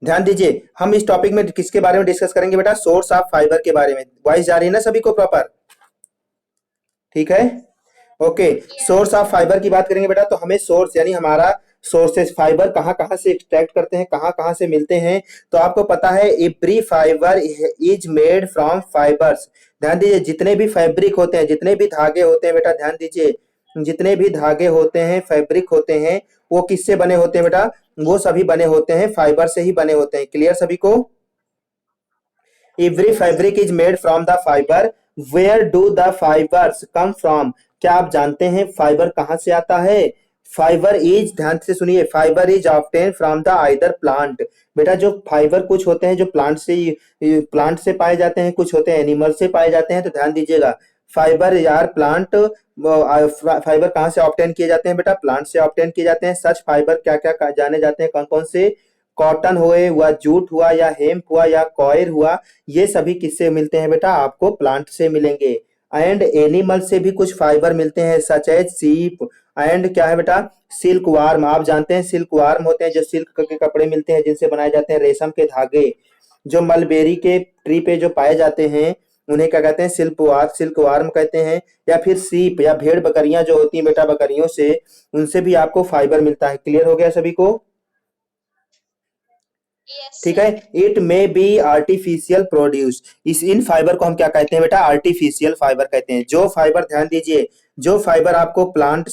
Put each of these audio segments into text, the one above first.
ध्यान दीजिए, हम इस टॉपिक में किसके बारे में डिस्कस करेंगे बेटा? सोर्स ऑफ फाइबर के बारे में। वॉइस जा रही है ना सभी को प्रॉपर? ठीक है, ओके। सोर्स ऑफ फाइबर की बात करेंगे बेटा, तो हमें सोर्स यानी हमारा सोर्सेस फाइबर कहाँ कहाँ से एक्सट्रैक्ट करते हैं, कहाँ कहाँ से मिलते हैं। तो आपको पता है every fibre is made from fibres. ध्यान दीजिए, जितने भी फैब्रिक होते हैं, जितने भी धागे होते हैं बेटा, ध्यान दीजिए, जितने भी धागे होते हैं, फैब्रिक होते हैं, वो किससे बने होते हैं बेटा? वो सभी बने होते हैं फाइबर से ही बने होते हैं। क्लियर सभी को? Every fabric is made from the fibre. Where do the fibres come from? क्या आप जानते हैं फाइबर कहां से आता है? फाइबर इज, ध्यान से सुनिए, fibre is obtain from the either plant. बेटा जो फाइबर कुछ होते हैं जो प्लांट से पाए जाते हैं, कुछ होते हैं एनिमल से पाए जाते हैं। तो ध्यान दीजिएगा, फाइबर यार प्लांट, फाइबर कहाँ से ऑब्टेन किए जाते हैं बेटा? प्लांट से ऑब्टेन किए जाते हैं। सच फाइबर क्या क्या जाने जाते हैं, कौन कौन से? कॉटन हुआ, जूट हुआ, या हेम्प हुआ, या कॉयर हुआ, ये सभी किससे मिलते हैं बेटा? आपको प्लांट से मिलेंगे। एंड एनिमल से भी कुछ फाइबर मिलते हैं, सच एज सीप एंड क्या है बेटा? Silk warm. आप जानते हैं सिल्क वार्म होते हैं जो सिल्क के कपड़े मिलते हैं, जिनसे बनाए जाते हैं रेशम के धागे, जो मलबेरी के ट्री पे जो पाए जाते हैं, उन्हें क्या कहते हैं? सिल्क वार्म कहते हैं। या फिर सीप या भेड़ बकरियां जो होती हैं बेटा, बकरियों से, उनसे भी आपको फाइबर मिलता है। क्लियर हो गया सभी को? ठीक है। It may be artificial produce. इस इन फाइबर को हम क्या कहते हैं बेटा? आर्टिफिशियल फाइबर कहते हैं। जो फाइबर, ध्यान दीजिए, जो फाइबर आपको प्लांट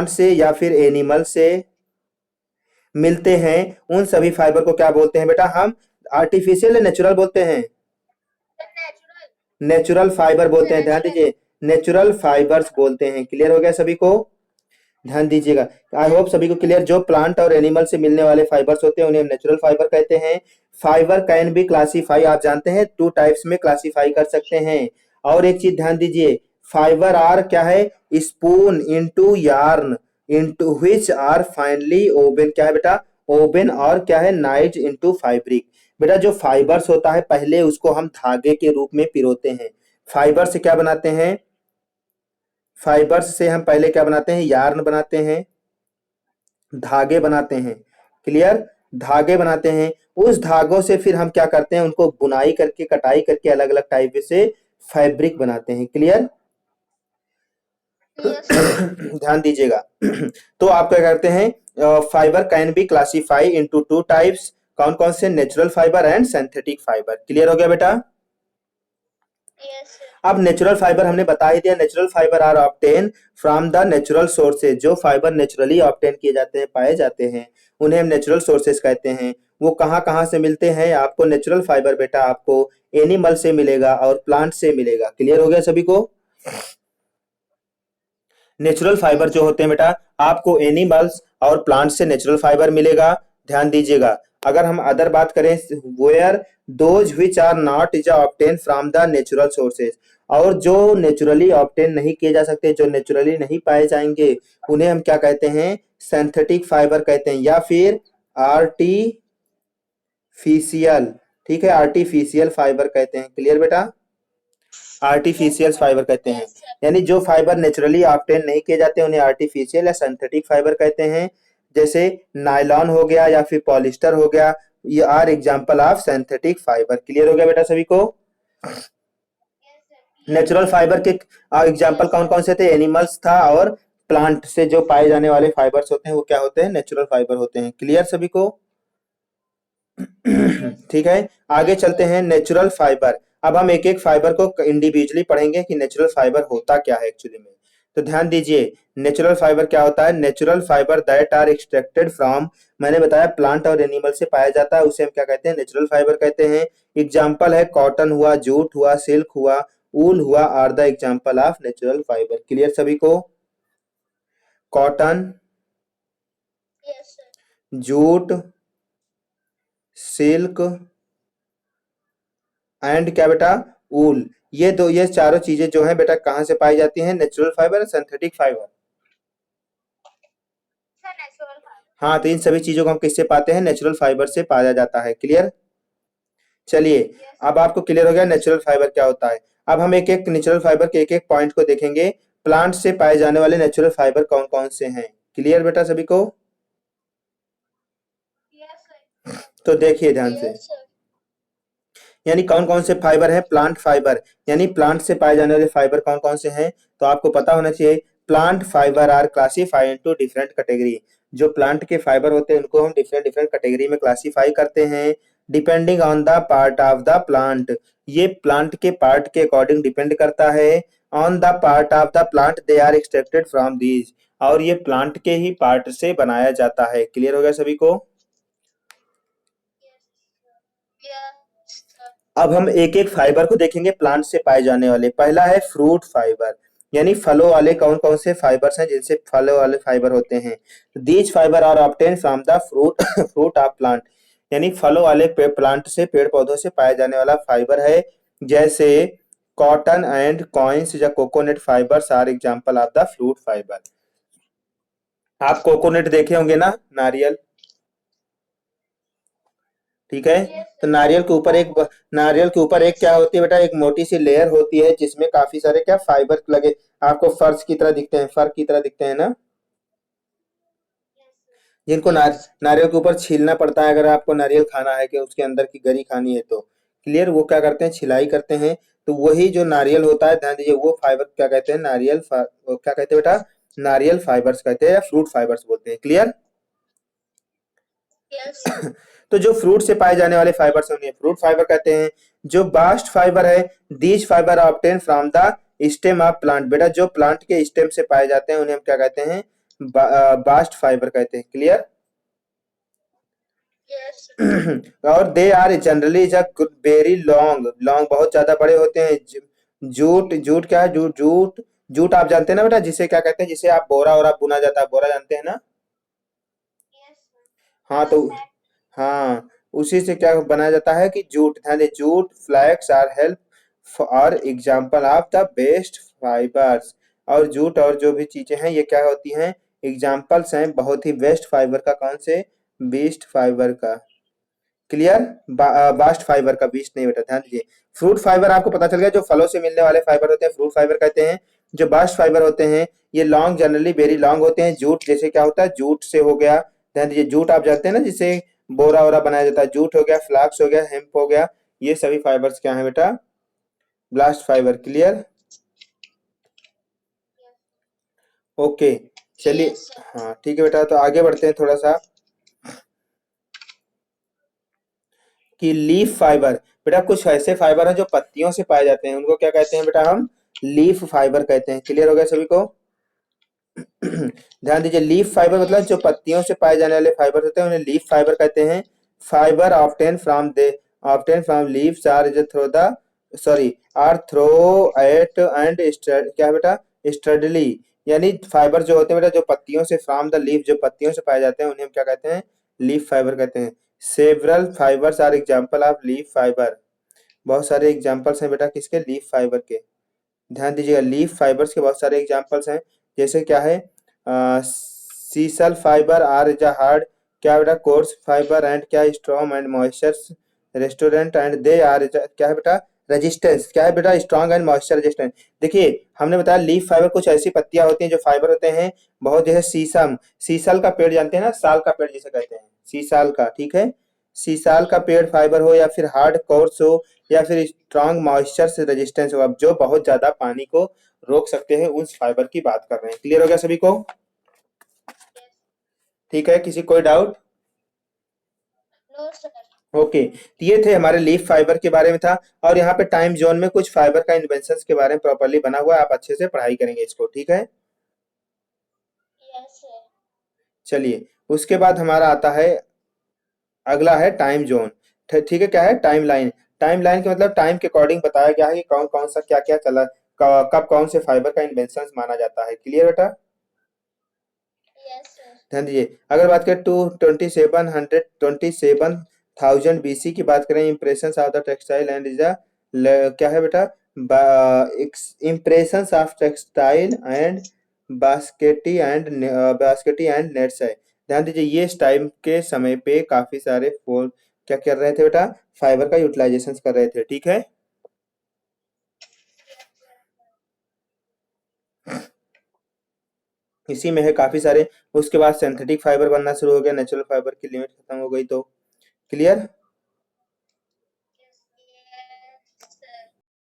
से या फिर एनिमल से मिलते हैं, उन सभी फाइबर को क्या बोलते हैं बेटा? हम आर्टिफिशियल या नेचुरल बोलते हैं? नेचुरल फाइबर बोलते हैं। ध्यान दीजिए, नेचुरल फाइबर्स बोलते हैं। क्लियर हो गया सभी को? ध्यान दीजिएगा, आई होप सभी को क्लियर। जो प्लांट और एनिमल से मिलने वाले फाइबर्स होते हैं उन्हें हम नेचुरल फाइबर कहते हैं। फाइबर कैन बी क्लासीफाई, आप जानते हैं टू टाइप्स में क्लासीफाई कर सकते हैं। और एक चीज ध्यान दीजिए, फाइबर आर क्या है? Spun into yarn into which are finally woven. क्या है बेटा? ओवन। और क्या है? Knits into fabric. बेटा जो फाइबर्स होता है, पहले उसको हम धागे के रूप में पिरोते हैं। फाइबर से क्या बनाते हैं? फाइबर्स से हम पहले क्या बनाते हैं? यार्न बनाते हैं, धागे बनाते हैं। क्लियर? धागे बनाते हैं। उस धागों से फिर हम क्या करते हैं? उनको बुनाई करके, कटाई करके अलग अलग टाइप से फैब्रिक बनाते हैं। क्लियर? ध्यान दीजिएगा। तो आप क्या करते हैं? Fibre can be classify into two types. कौन कौन से? Natural fibre and synthetic fibre. Clear हो गया बेटा? अब नेचुरल फाइबर हमने बता ही दिया। Natural fibre are obtain from the natural sources. जो फाइबर नेचुरली ऑब्टेन किए जाते हैं, पाए जाते हैं, उन्हें हम नेचुरल सोर्सेज कहते हैं। वो कहाँ कहाँ से मिलते हैं? आपको नेचुरल फाइबर बेटा आपको एनिमल से मिलेगा और प्लांट से मिलेगा। क्लियर हो गया सभी को? नेचुरल फाइबर जो होते हैं बेटा, आपको एनिमल्स और प्लांट से नेचुरल फाइबर मिलेगा। ध्यान दीजिएगा। अगर हम अदर बात करें, where those which are not is obtain from the natural sources, और जो नेचुरली ऑब्टेन नहीं किए जा सकते, जो नेचुरली नहीं पाए जाएंगे, उन्हें हम क्या कहते हैं? सिंथेटिक फाइबर कहते हैं, या फिर आर्टिफिशियल। ठीक है, आर्टिफिशियल फाइबर कहते हैं। क्लियर बेटा? आर्टिफिशियल फाइबर कहते हैं। यानी जो फाइबर नेचुरली ऑब्टेन नहीं किए जाते उन्हें आर्टिफिशियल या सिंथेटिक फाइबर कहते हैं। जैसे नायलॉन हो गया या फिर पॉलिस्टर हो गया, ये are example of synthetic fibre. Clear हो गया बेटा सभी को? नेचुरल फाइबर के एग्जांपल कौन कौन से थे? एनिमल्स था, और प्लांट से जो पाए जाने वाले फाइबर्स होते हैं वो क्या होते हैं? नेचुरल फाइबर होते हैं। क्लियर सभी को? ठीक है, आगे चलते हैं। नेचुरल फाइबर, अब हम एक एक फाइबर को इंडिविजुअली पढ़ेंगे कि नेचुरल फाइबर होता क्या है एक्चुअली में। तो ध्यान दीजिए, नेचुरल फाइबर क्या होता है? Natural fibre that are extracted from, मैंने बताया प्लांट और एनिमल से पाया जाता है, उसे हम क्या कहते हैं? नेचुरल फाइबर कहते हैं। एग्जाम्पल है कॉटन हुआ, जूट हुआ, सिल्क हुआ, ऊल हुआ, are the example of natural fibre. Clear सभी को? कॉटन, जूट, सिल्क एंड क्या बेटा? ऊल। ये चारों चीजें जो है बेटा कहाँ से पाई जाती हैं? नेचुरल फाइबर और सिंथेटिक फाइबर। हाँ, तो इन सभी चीजों को हम किससे पाते हैं? नेचुरल फाइबर से पाया जाता है। क्लियर? चलिए, अब आपको क्लियर हो गया नेचुरल फाइबर क्या होता है। अब हम एक एक नेचुरल फाइबर के एक एक पॉइंट को देखेंगे। प्लांट से पाए जाने वाले नेचुरल फाइबर कौन कौन से हैं? क्लियर बेटा सभी को? तो देखिए ध्यान से, Yes, sir. यानी कौन कौन से फाइबर है, प्लांट फाइबर, यानी प्लांट से पाए जाने वाले फाइबर कौन कौन से हैं, तो आपको पता होना चाहिए। Plant fibre are classified into different category, जो प्लांट के फाइबर होते हैं उनको हम डिफरेंट डिफरेंट कैटेगरी में क्लासीफाई करते हैं, depending on the part of the plant. ये प्लांट के पार्ट के अकॉर्डिंग डिपेंड करता है। On the part of the plant they are extracted from these, और ये प्लांट के ही पार्ट से बनाया जाता है। क्लियर हो गया सभी को? Yes, sir. अब हम एक एक फाइबर को देखेंगे प्लांट से पाए जाने वाले। पहला है फ्रूट फाइबर, यानी फलों वाले कौन कौन से फाइबर्स हैं जिनसे फलों वाले फाइबर होते हैं। These fibre are obtain from the fruit fruit of plant, यानी फलों वाले प्लांट से, पेड़ पौधों से पाया जाने वाला फाइबर है। जैसे कॉटन एंड कॉइन्स या coconut fibres are example of the fruit fibre. आप कोकोनट देखे होंगे ना, नारियल, ठीक है। Yes, तो sir. नारियल के ऊपर एक क्या होती है बेटा, एक मोटी सी लेयर होती है जिसमें काफी सारे क्या फाइबर लगे, आपको फर्श की तरह दिखते हैं, फर की तरह दिखते हैं ना, जिनको Yes. नारियल के ऊपर छीलना पड़ता है अगर आपको नारियल खाना है, कि उसके अंदर की गरी खानी है तो। क्लियर, वो क्या करते हैं, छिलाई करते हैं। तो वही जो नारियल होता है, ध्यान दीजिए, वो फाइबर क्या कहते हैं, वो क्या कहते हैं बेटा, नारियल फाइबर्स कहते हैं या फ्रूट फाइबर्स बोलते हैं। क्लियर? Yes, sir. तो जो फ्रूट से पाए जाने वाले फाइबर्स हैं उन्हें फ्रूट फाइबर कहते हैं। जो बास्ट फाइबर है, these fibre obtain from the stem of plant, बेटा जो प्लांट के स्टेम से पाए जाते हैं उन्हें हम क्या कहते हैं, बास्ट फाइबर कहते हैं। क्लियर? Yes, sir. और they are generally very long, long बहुत ज्यादा बड़े होते हैं। जूट, जूट क्या है, जूट जूट जूट आप जानते हैं ना बेटा, जिसे क्या कहते हैं, जिसे आप बोरा और बुना जाता है, बोरा जानते हैं ना। Yes, sir. हाँ The तो, sack. हाँ, उसी से क्या बनाया जाता है कि जूट, ध्यान दे, जूट फ्लैक्स आर हेल्प और example of the best fibres. और जूट और जो भी चीजें हैं ये क्या होती हैं, एग्जाम्पल्स हैं बहुत ही बेस्ट फाइबर का। कौन से, बेस्ट फाइबर का। क्लियर? बास्ट फाइबर का, बीस्ट नहीं बेटा, ध्यान दीजिए। फ्रूट फाइबर आपको पता चल गया, जो फलों से मिलने वाले फाइबर होते हैं फ्रूट फाइबर कहते हैं। जो बास्ट फाइबर होते हैं ये लॉन्ग, जनरली वेरी लॉन्ग होते हैं। जूट जैसे क्या होता है, जूट से हो गया, ध्यान दीजिए, जूट आप जानते हैं ना जिसे बोरा वोरा बनाया जाता है, जूट हो गया, फ्लाक्स हो गया, हेम्प हो गया, ये सभी फाइबर्स क्या है बेटा, ब्लास्ट फाइबर। क्लियर? ओके, चलिए। Yes, sir. हाँ ठीक है बेटा, तो आगे बढ़ते हैं थोड़ा सा, कि लीफ फाइबर, बेटा कुछ ऐसे फाइबर हैं जो पत्तियों से पाए जाते हैं, उनको क्या कहते हैं बेटा, हम लीफ फाइबर कहते हैं। क्लियर हो गया सभी को? ध्यान दीजिए, लीफ फाइबर मतलब Yes, जो sir. पत्तियों से पाए जाने वाले फाइबर होते हैं उन्हें लीफ फाइबर कहते हैं। Fibre obtain from leaves are through the sorry are through at and क्या है बेटा, स्टडली, यानी फाइबर जो होते हैं बेटा जो पत्तियों से, फ्रॉम द लीफ, जो पत्तियों से पाए जाते हैं उन्हें हम क्या कहते हैं, लीफ फाइबर कहते हैं। Several fibres are example of leaf fibre, बहुत सारे एग्जांपल्स हैं बेटा किसके, लीफ फाइबर के। ध्यान दीजिएगा, लीफ फाइबर्स के बहुत सारे एग्जांपल्स हैं, जैसे क्या है, sisal fibre are is hard, क्या बेटा, कोर्स फाइबर एंड क्या, strong and moisture resistant and they are क्या है बेटा, रेजिस्टेंस, क्या है बेटा, स्ट्रॉन्ग एंड मॉइस्चर रेजिस्टेंट। देखिए हमने बताया लीफ फाइबर कुछ ऐसी पत्तियां होती हैं जो फाइबर होते हैं बहुत, जैसे शीशम, शीशल का पेड़ जानते हैं ना, साल का पेड़ जिसे कहते हैं, सीसाल का, ठीक है। सीसाल का पेड़ फाइबर हो या फिर हार्ड कोर्स हो या फिर स्ट्रॉन्ग मॉइस्चर से रेजिस्टेंस हो, अब जो बहुत ज्यादा पानी को रोक सकते हैं उस फाइबर की बात कर रहे हैं। क्लियर हो गया सभी को? ठीक है, किसी कोई डाउट? No, sir. ओके, तो ये थे हमारे लीफ फाइबर के बारे में था। और यहाँ पे टाइम जोन में कुछ फाइबर का इन्वेंशन के बारे में प्रॉपरली बना हुआ है, आप अच्छे से पढ़ाई करेंगे इसको, ठीक है। Yes, sir. चलिए, उसके बाद हमारा आता है, अगला है टाइम जोन। ठीक है, क्या है, टाइम लाइन। टाइम लाइन के मतलब टाइम के अकॉर्डिंग बताया गया है कि कौन कौन सा क्या क्या चला, कब कौन से फाइबर का इन्वेंशन माना जाता है। क्लियर बेटा? Yes, sir. ध्यान दीजिए, अगर बात करें टू 27,000 बीसी की बात करें, impression of the textile and is क्या है बेटा, impression of textile and basketry and nets है। ध्यान दीजिए, ये इस टाइम के समय पे काफी सारे फोन क्या कर रहे थे बेटा, फाइबर का यूटिलाइजेशन कर रहे थे, ठीक है। इसी में है काफी सारे। उसके बाद सिंथेटिक फाइबर बनना शुरू हो गया, नेचुरल फाइबर की लिमिट खत्म हो गई तो क्लियर।